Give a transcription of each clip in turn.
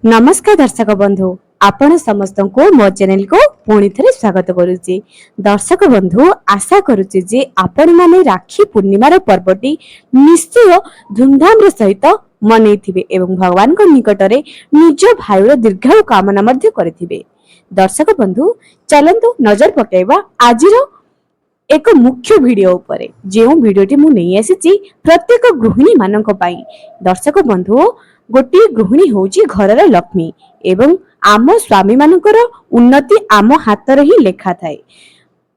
नमस्कार दर्शक बंधु आपण समस्त को मो चैनल को पुणी थे स्वागत करुच्ची। दर्शक बंधु आशा करुच्ची जे आपण माने राखी पूर्णिमार पर्वटी निश्चय धूमधाम सहित मनई एवं भगवान को निकटरे निज भाईर दीर्घायु कामना मध्य करिथिबे। दर्शक बंधु चलंतु नजर पकेबा आजिर एक मुख्य वीडियो उपरे जो वीडियोटी मु नहीं आसी प्रत्येक गृहिणी मानक पई। दर्शक बंधु गोटे गृहिणी होची घरर लक्ष्मी एवं आम स्वामी मानकर उन्नति आम हाथ ही लेखा थाए।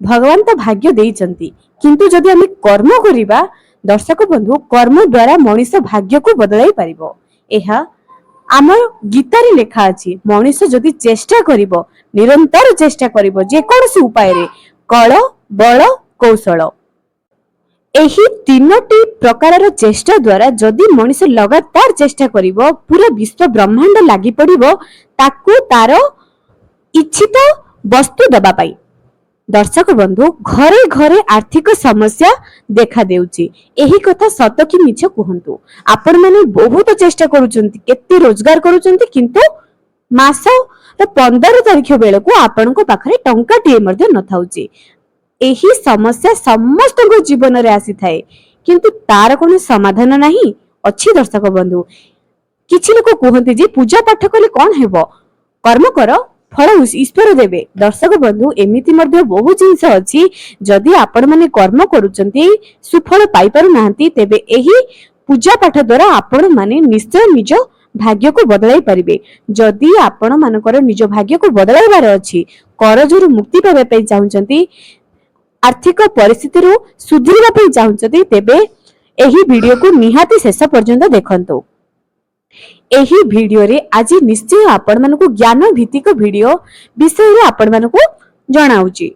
भगवान तो भाग्य देइचंती किंतु जदि आम कर्म करिबा दर्शक बंधु कर्म द्वारा मनीष भाग्य को बदलाई परिबो। एहा आम गीतारे लेखा अछि मनीष जदि चेष्टा करिबो निरंतर चेष्टा करिबो जे कोनसी उपाय रे कल बल कौशल एही तीनोटी प्रकारर चेष्टा द्वारा जदि मनीष लगातार चेष्टा करिवो पूरा विश्व ब्रह्मांड लागि पड़िवो ताकू तार इच्छित वस्तु दबा पाई। दर्शक बंधु घरे घरे आर्थिक समस्या देखा देउची। एही कथा सत कि मिछ कहंतु आपण माने बहुत चेष्टा करूचंती केते रोजगार करूचंती किंतु मास 15 तारिख बेलको आपनको पाखरे टंका टिए मध्ये न थाउची। एही समस्या समस्त जीवन रे आसी थाए किंतु तार कोनो समाधान नहीं अछि। दर्शक बंधु किछि लोक कहंती जे पूजा पाठ कले कोन हेबो कर्म कर फल ईश्वर देबे। दर्शक बंधु एमिति मध्ये बहुत जिंस अछि जदि आपण माने कर्म करूचंती सुफल पाई पारु नाहंती तेबे एही पूजा पाठ द्वारा आपण माने निश्चय निज भाग्य को बदलाई परिबे। जदि आपण मानकर निज भाग्य को बदलाइबार अछि करजरु मुक्ति पाबे पई चाहुचंती आर्थिक परिस्थिति रु सुधरिबा पई चाहुचंती तेबे एही वीडियो को निहाती शेष पर्यंत देखंतु। एही वीडियो रे आज निश्चय आपण मानको ज्ञान भित्तिक वीडियो विषय रे आपण मानको जणाउची।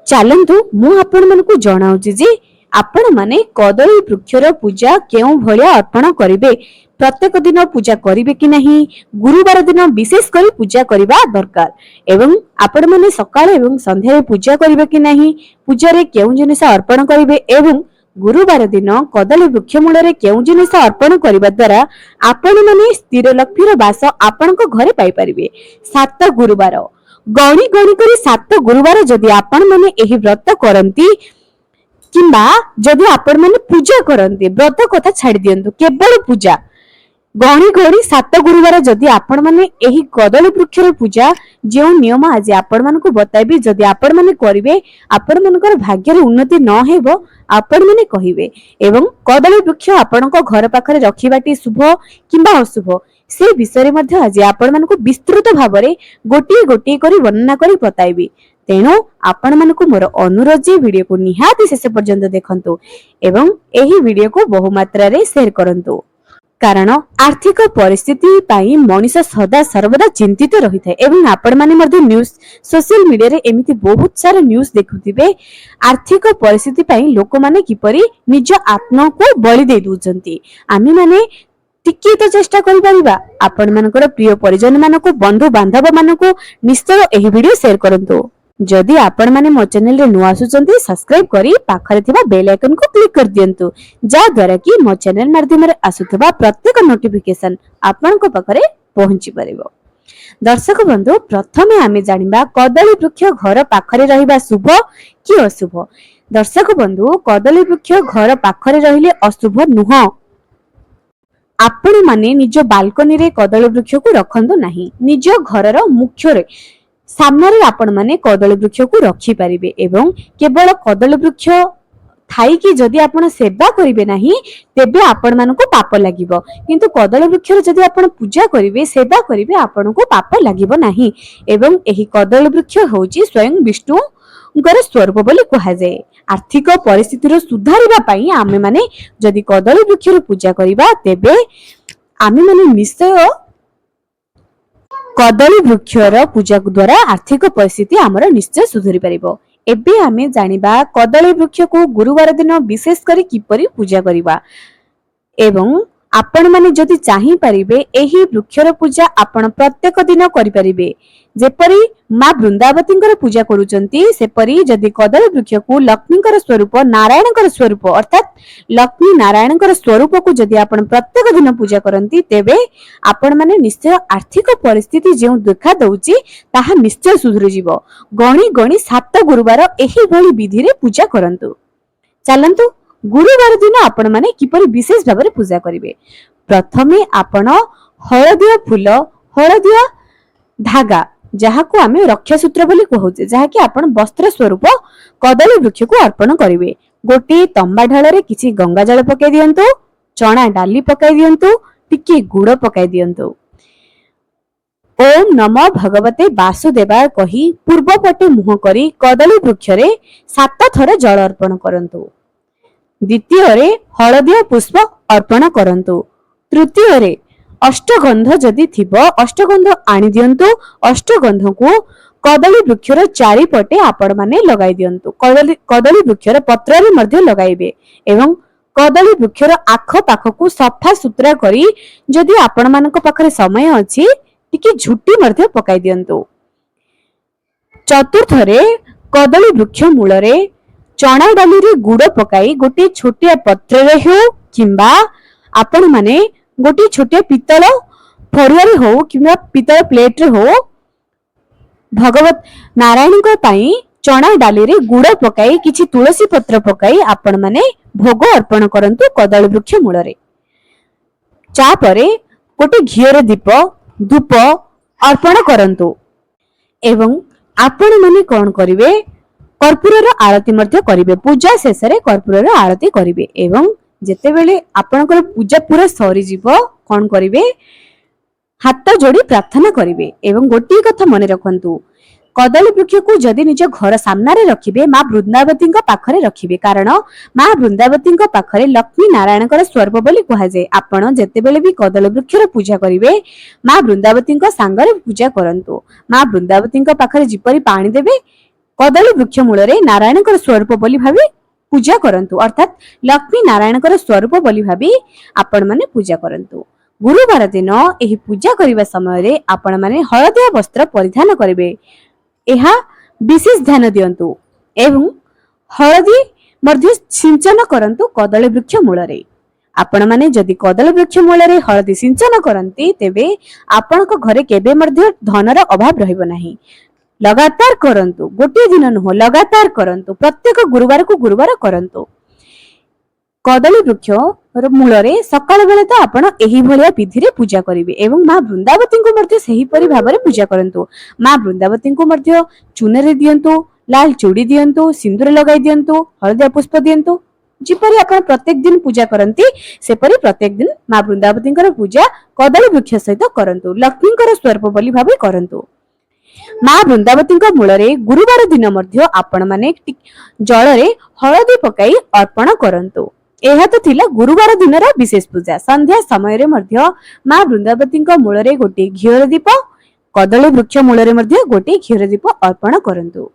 चलंतु मु आपण मानको जणाउची जे आपण माने कदली वृक्षर पूजा केउ भलिया अर्पण करिवे प्रत्येक दिन पूजा करिवे कि नहीं गुरुवार दिन विशेष करी पूजा करिबा दरकार एवं आपण माने सकाळ एवं संध्या पूजा करिवे कि नहीं पूजा रे केउ जिनिस अर्पण करिवे एवं गुरुवार दिन कदली वृक्ष मूल रे केउ जिनिस अर्पण करिबा द्वारा आपण माने स्थिर लक्ष्मीर वास आपण को घरे पाई परिवे। 7 गुरुवार गणी गणी करी 7 गुरुवार जदि आपण माने एही व्रत करंती किंबा जदि आपण माने पूजा करंती व्रत कथा छाडी दियंतु केवल पूजा गणी गणी 7 गुरुवार जदि आपण माने एही कदली वृक्षर पूजा जो नियम आज आपण मानकु बताइबे जदि आपण माने करिवे आपण मानकर भाग्य रे उन्नति न हेबो आपण माने कहिवे एवं कदली वृक्ष आपणको घर पाखरे रखिबाटी शुभ किंबा अशुभ से विषय मध्ये आज आपण मानकु विस्तृत भाव रे गोटी गोटी करी वर्णना करी बताइबे। तेणु आपण मानकु मोर अनुरोध जे वीडियो को निहाती शेष पर्यंत देखंतु एवं एही वीडियो को बहु मात्रा रे शेयर करंतु कारण आर्थिक परिस्थिति पाई मनीष सदा सर्वदा चिंतित रही थाए एवं आपण माने मध्ये न्यूज सोशल मीडिया रे एमिति बहुत सारा न्यूज देखुथिबे आर्थिक परिस्थिति पाई लोक माने किपरि निज आत्मा को बलि दे दुचंती। आमी माने टिके तो चेष्टा करि परिबा आपण मानकर प्रिय परिजन मानको बंधु बांधव मानको निश्चय एही वीडियो शेयर करंतु। जदि आपण माने मो चैनल रे नुआ आसुचंती सब्सक्राइब करी पाखरे थिबा बेल आइकन को क्लिक कर दियंतु जा द्वारा कि मो चैनल माध्यम रे आसुथबा प्रत्येक नोटिफिकेशन आपण को पाखरे पहुंची परिबो। दर्शक बंधु प्रथमे आमे जानिबा कदली वृक्ष घर पाखरे रहिबा शुभ कि अशुभ। दर्शक बंधु कदली वृक्ष घर पाखरे रहिले अशुभ नुह। आपण माने निज बालकनी रे कदली वृक्ष को रखंतु नाही। निज घरर मुख्य रे सामने आपण माने कदली वृक्ष को रखी परिबे एवं केवल कदली वृक्ष थाई कि जदि आपण सेवा करिवे नाही तेबे आपण मानको पाप लागिबो किंतु कदली वृक्ष रे जदि आपण पूजा करिवे सेवा करिवे आपनको पाप लागिबो नाही एवं एही कदली वृक्ष होची स्वयं विष्णुଙ୍କର स्वरूप बोली कहा जाय। आर्थिक परिस्थिति रो सुधारिबा पई आमे माने जदि कदली वृक्ष रो पूजा करिबा तेबे आमे माने निश्चय कदली वृक्षर पूजा द्वारा आर्थिक परिस्थिति आमर निश्चय सुधरी परिबो। एबे आमे जानिबा कदली वृक्ष को गुरुवार दिन विशेष करी किपरि पूजा करिबा एवं आपण माने जदि चाहि परिबे एही वृक्षर पूजा आपण प्रत्येक दिन करि परिबे। जेपरि माँ वृंदावतींकर पूजा करूचंती सेपरि जदि कदली वृक्ष को लक्ष्मीकर स्वरूप नारायणकर स्वरूप अर्थात लक्ष्मी नारायणकर स्वरूप को जदि आपण प्रत्येक दिन पूजा करंती तेबे आपण माने निश्चय आर्थिक परिस्थिति जे देखा दउची ताहा निश्चय सुधरि जीवो। गणी गणी 7 गुरुवार एही भली विधि रे पूजा करंतु। चलंतु गुरुवार दिन आपण माने किपरि विशेष भाव पूजा करिवे। प्रथमे आपण हळदिया फूल हळदिया धागा जहाको आमे रक्षा सूत्र बोली कहउचे जहाकि आपण वस्त्र स्वरूप कदली वृक्ष को अर्पण करिवे। गोटे तंबा ढाଳରେ किछि गंगा जल पकाई दियंतु, चना डाली पकाई दियंतु, टिके गुड़ पकाई दियंतु। ओम नमो भगवते वासुदेवाय कही पूर्व पटे मुह करी कदली वृक्ष रे 7 थर जल अर्पण करंतु। द्वितीय रे हळदिया पुष्प अर्पण करंतु। तृतीय रे अष्टगंध जदि थिबो अष्टगंध आनी दियंतु। अष्टगंध को कदली वृक्षर चारिपटे आपण माने लगाई दियंतु। कदली वृक्षर पत्र रे मध्ये लगाइबे एवं कदली वृक्षर आख पाख को सफा सुतरा करी जदि आपण मानक पाखरे समय अछि टिके झुटी मध्ये पकाई दियंतु। चतुर्थ रे कदली वृक्ष मूल रे चना डाली रे गुड़ पकाई गोटे छोटिया पत्र रे हो किंबा आपण माने गोटे छोटे पितल फरुआ रे हो किंबा पितल प्लेट रे हो भगवत नारायण को पाई चना डाली रे गुड़ पकाई किछि तुलसी पत्र पकाई आपण माने भोग अर्पण करंतु कदली वृक्ष मूल रे। चा परे गोटे घियर दीप धूप अर्पण करंतु एवं आपण माने कोन करिवे कर्पूरर आरती मध्य करिवे। पूजा शेष रे कर्पूरर आरती करिवे एवं जेते बेले आपनकर पूजा पूरा सरी जीवो कोन करिवे हाथ जोड़ी प्रार्थना करिवे एवं गोटी कथा मने रखंतु कदली वृक्ष को जदि निज घर सामना रे रखिबे माँ वृंदावती पाखरे रखिबे कारण माँ वृंदावती पाखरे लक्ष्मी नारायणकर स्वरूप बोली कहा जाए। आपण जेते बेले भी कदली वृक्षर पूजा करिवे माँ वृंदावती सांगरे पूजा करंतु। माँ वृंदावती पाखरे जिपरि पानी देबे कदली वृक्ष मूल रे नारायणकर स्वरूप बोली भाबी पूजा करंतु अर्थात लक्ष्मी नारायणकर स्वरूप बोली भाबी आपण माने पूजा करंतु। गुरुवार दिन एही पूजा करिबा समय रे आपण माने हळदिया वस्त्र परिधान करिवे एहा विशेष ध्यान दियंतु एवं हळदी मध्ये सिंचन करंतु कदली वृक्ष मूल रे। आपण माने जदि कदली वृक्ष मूल रे हळदी सिंचन करंती तेबे आपनक घरे केबे मध्ये धनर अभाव रहइबो नाही। लगातार करंतु गोटे दिन नुह लगातार करंतु प्रत्येक गुरुवार को गुरुवार करंतु। कदली वृक्ष मूल रे सकाळ बेले तो आपण एही भलिया विधि रे पूजा करिवे एवं माँ वृंदावती को मध्ये सही परि भाबरे पूजा करंतु। माँ वृंदावती को मध्ये चुनरी दियंतु, लाल चूड़ी दियंतु, सिंदूर लगाई दियंतु, हळदिया पुष्प दियंतु। जिपरि आपण प्रत्येक दिन पूजा करंती सेपरि प्रत्येक दिन माँ वृंदावतींकर पूजा कदली वृक्ष सहित करंतु। लक्ष्मींकर स्वरूप बोली भाबे करंतु। माँ वृंदावती मूल रे गुरुवार दिन मध्य आपण माने जल रे हळदी पकाई अर्पण करंतु। एहा तो थिला गुरुवार दिन रा विशेष पूजा। संध्या समय रे मध्य माँ वृंदावती मूल रे गोटे घियर दीप कदली वृक्ष मूल रे मध्य गोटे घियर दीप अर्पण करंतु।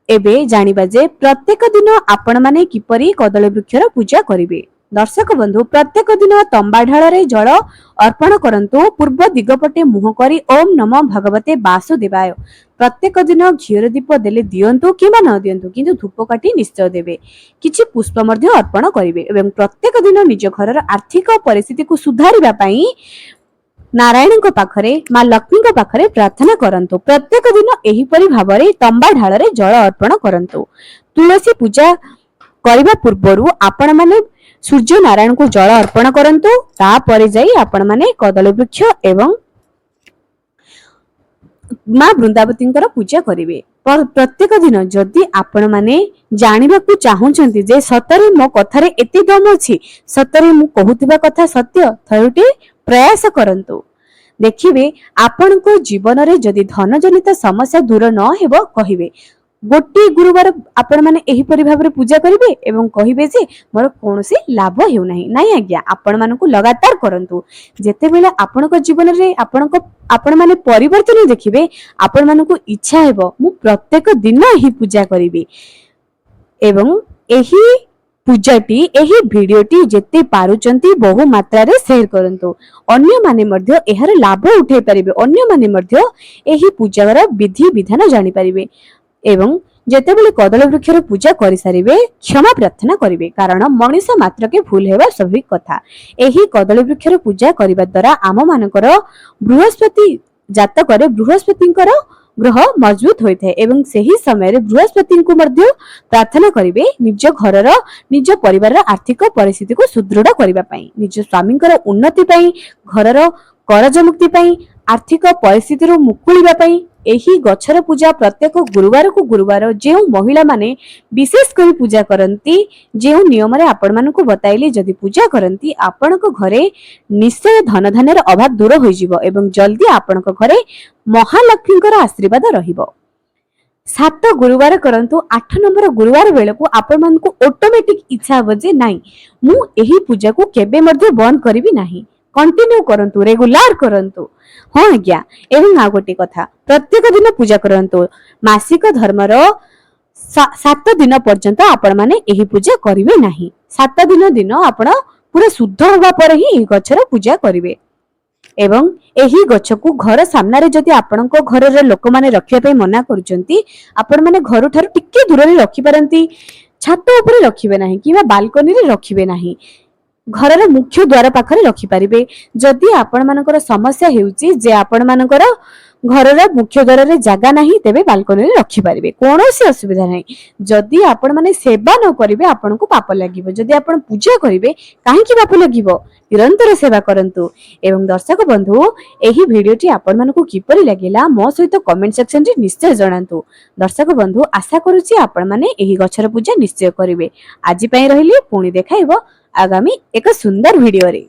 एबे जानिबा जे प्रत्येक दिन आपण माने किपरि कदली वृक्षर पूजा करिवे। दर्शक बंधु प्रत्येक दिन तंबा ढाଳରେ जल अर्पण करंतु। पूर्व दिगपटे मुह करी ओम नमो भगवते वासुदेवाय प्रत्येक दिन घियर दीप देले दियंतु किबा न दियंतु किंतु धूप काटी निश्चय देबे। किछि पुष्प मध्ये अर्पण करिवे एवं प्रत्येक दिन निज घरर आर्थिक परिस्थिति को सुधारिबा पई नारायण को पाखरे माँ लक्ष्मी को पाखरे प्रार्थना करंतु। प्रत्येक दिन एही परि भाबरे तंबा ढाଳରେ जल अर्पण करंतु। तुलसी पूजा करिबा पूर्वरु आपण माने सूर्य नारायण को जल अर्पण करंतु। तापरे जाई आपण माने कदली वृक्ष एवं माँ वृंदावतींकर पूजा करिवे। प्रत्येक दिन जदि आपण माने जानिबा को चाहुचंती जे सतरे मो कथारे एते दम अछि सतरे मु कहूतिबा कथा सत्य थरुटी प्रयास करंतु। देखिबे आपण को जीवन रे जदि धन जनित समस्या दूर न हेबो कहिबे गोटे गुरुवार आपण माने एही परि भाबरे पूजा करिवे एवं कहिबे जे मोर कोनोसी लाभ हेउ नाही। नाही आज्ञा आपण मानकु लगातार करंतु। जेते बेले आपण को जीवन रे आपण माने परिवर्तन देखिबे आपण मानकु इच्छा हेबो मु प्रत्येक दिन एही पूजा करिवे एवं एही ପୂଜାଟି ଏହି ଭିଡିଓଟି ଯେତେ ପାରୁଛନ୍ତି ବହୁ ମାତ୍ରାରେ ସେୟାର କରନ୍ତୁ। ଅନ୍ୟମାନେ ମଧ୍ୟ ଏହାର ଲାଭ ଉଠାଇ ପାରିବେ, ଅନ୍ୟମାନେ ମଧ୍ୟ ଏହି ପୂଜାର ବିଧି ବିଧାନ ଜାଣିପାରିବେ। ଏବଂ ଯେତେବେଳେ କଦଳୀ ବୃକ୍ଷର ପୂଜା କରିସାରିବେ କ୍ଷମା ପ୍ରାର୍ଥନା କରିବେ, କାରଣ ମଣିଷ ମାତ୍ରକେ ଭୁଲ ହେବା ସ୍ୱାଭାବିକ କଥା। ଏହି କଦଳୀ ବୃକ୍ଷର ପୂଜା କରିବା ଦ୍ୱାରା ଆମ ମାନଙ୍କର ବୃହସ୍ପତି ଜାତକରେ ବୃହସ୍ପତିଙ୍କର ଗ୍ରହ ମଜବୁତ ହୋଇଥାଏ ଏବଂ ସେହି ସମୟରେ ବୃହସ୍ପତିଙ୍କୁ ମଧ୍ୟ ପ୍ରାର୍ଥନା କରିବେ ନିଜ ଘରର ନିଜ ପରିବାରର ଆର୍ଥିକ ପରିସ୍ଥିତିକୁ ସୁଦୃଢ କରିବା ପାଇଁ, ନିଜ ସ୍ୱାମୀଙ୍କର ଉନ୍ନତି ପାଇଁ, ଘରର କରଜ ମୁକ୍ତି ପାଇଁ, ଆର୍ଥିକ ପରିସ୍ଥିତିରୁ ମୁକୁଳିବା ପାଇଁ। ଏହି ଗଛର ପୂଜା ପ୍ରତ୍ୟେକ ଗୁରୁବାରକୁ ଗୁରୁବାର ଯେଉଁ ମହିଳାମାନେ ବିଶେଷ କରି ପୂଜା କରନ୍ତି, ଯେଉଁ ନିୟମରେ ଆପଣମାନଙ୍କୁ ବତାଇଲି ଯଦି ପୂଜା କରନ୍ତି ଆପଣଙ୍କ ଘରେ ନିଶ୍ଚୟ ଧନ ଧାନ୍ୟର ଅଭାବ ଦୂର ହୋଇଯିବ ଏବଂ ଜଲ୍ଦି ଆପଣଙ୍କ ଘରେ ମହାଲକ୍ଷ୍ମୀଙ୍କର ଆଶୀର୍ବାଦ ରହିବ। 7 ଗୁରୁବାର କରନ୍ତୁ, 8 ନମ୍ବର ଗୁରୁବାର ବେଳକୁ ଆପଣମାନଙ୍କୁ ଅଟୋମେଟିକ ଇଚ୍ଛା ହେବ ଯେ ନାଇଁ ମୁଁ ଏହି ପୂଜାକୁ କେବେ ମଧ୍ୟ ବନ୍ଦ କରିବି ନାହିଁ, କଣ୍ଟିନ୍ୟୁ କରନ୍ତୁ, ରେଗୁଲାର କରନ୍ତୁ। ହଁ ଆଜ୍ଞା। ଏବଂ ଆଉ ଗୋଟେ କଥା, ପ୍ରତ୍ୟେକ ଦିନ ପୂଜା କରନ୍ତୁ। ମାସିକ ଧର୍ମର 7 ଦିନ ପର୍ଯ୍ୟନ୍ତ ଆପଣ ମାନେ ଏହି ପୂଜା କରିବେ ନାହିଁ। 7 ଦିନ ଆପଣ ପୁରା ଶୁଦ୍ଧ ହେବା ପରେ ହିଁ ଏହି ଗଛର ପୂଜା କରିବେ। ଏବଂ ଏହି ଗଛକୁ ଘର ସାମ୍ନାରେ ଯଦି ଆପଣଙ୍କ ଘରର ଲୋକମାନେ ରଖିବା ପାଇଁ ମନା କରୁଛନ୍ତି, ଆପଣ ମାନେ ଘର ଠାରୁ ଟିକେ ଦୂରରେ ରଖିପାରନ୍ତି, ଛାତ ଉପରେ ରଖିବେ ନାହିଁ କିମ୍ବା ବାଲକୋନିରେ ରଖିବେ ନାହିଁ, ଘରର ମୁଖ୍ୟ ଦ୍ୱାର ପାଖରେ ରଖିପାରିବେ। ଯଦି ଆପଣ ମାନଙ୍କର ସମସ୍ୟା ହେଉଛି ଯେ ଆପଣ ମାନଙ୍କର ଘରର ମୁଖ୍ୟ ଦ୍ୱାରରେ ଜାଗା ନାହିଁ, ତେବେ ବାଲକୋନିରେ ରଖିପାରିବେ, କୌଣସି ଅସୁବିଧା ନାହିଁ। ଯଦି ଆପଣ ମାନେ ସେବା ନ କରିବେ ଆପଣଙ୍କୁ ପାପ ଲାଗିବ, ଯଦି ଆପଣ ପୂଜା କରିବେ କାହିଁକି ପାପ ଲାଗିବ? ନିରନ୍ତର ସେବା କରନ୍ତୁ। ଏବଂ ଦର୍ଶକ ବନ୍ଧୁ, ଏହି ଭିଡିଓଟି ଆପଣମାନଙ୍କୁ କିପରି ଲାଗିଲା ମୋ ସହିତ କମେଣ୍ଟ ସେକ୍ସନରେ ନିଶ୍ଚୟ ଜଣାନ୍ତୁ। ଦର୍ଶକ ବନ୍ଧୁ, ଆଶା କରୁଛି ଆପଣ ମାନେ ଏହି ଗଛର ପୂଜା ନିଶ୍ଚୟ କରିବେ। ଆଜି ପାଇଁ ରହିଲି, ପୁଣି ଦେଖାଇବ ଆଗାମୀ ଏକ ସୁନ୍ଦର ଭିଡିଓରେ।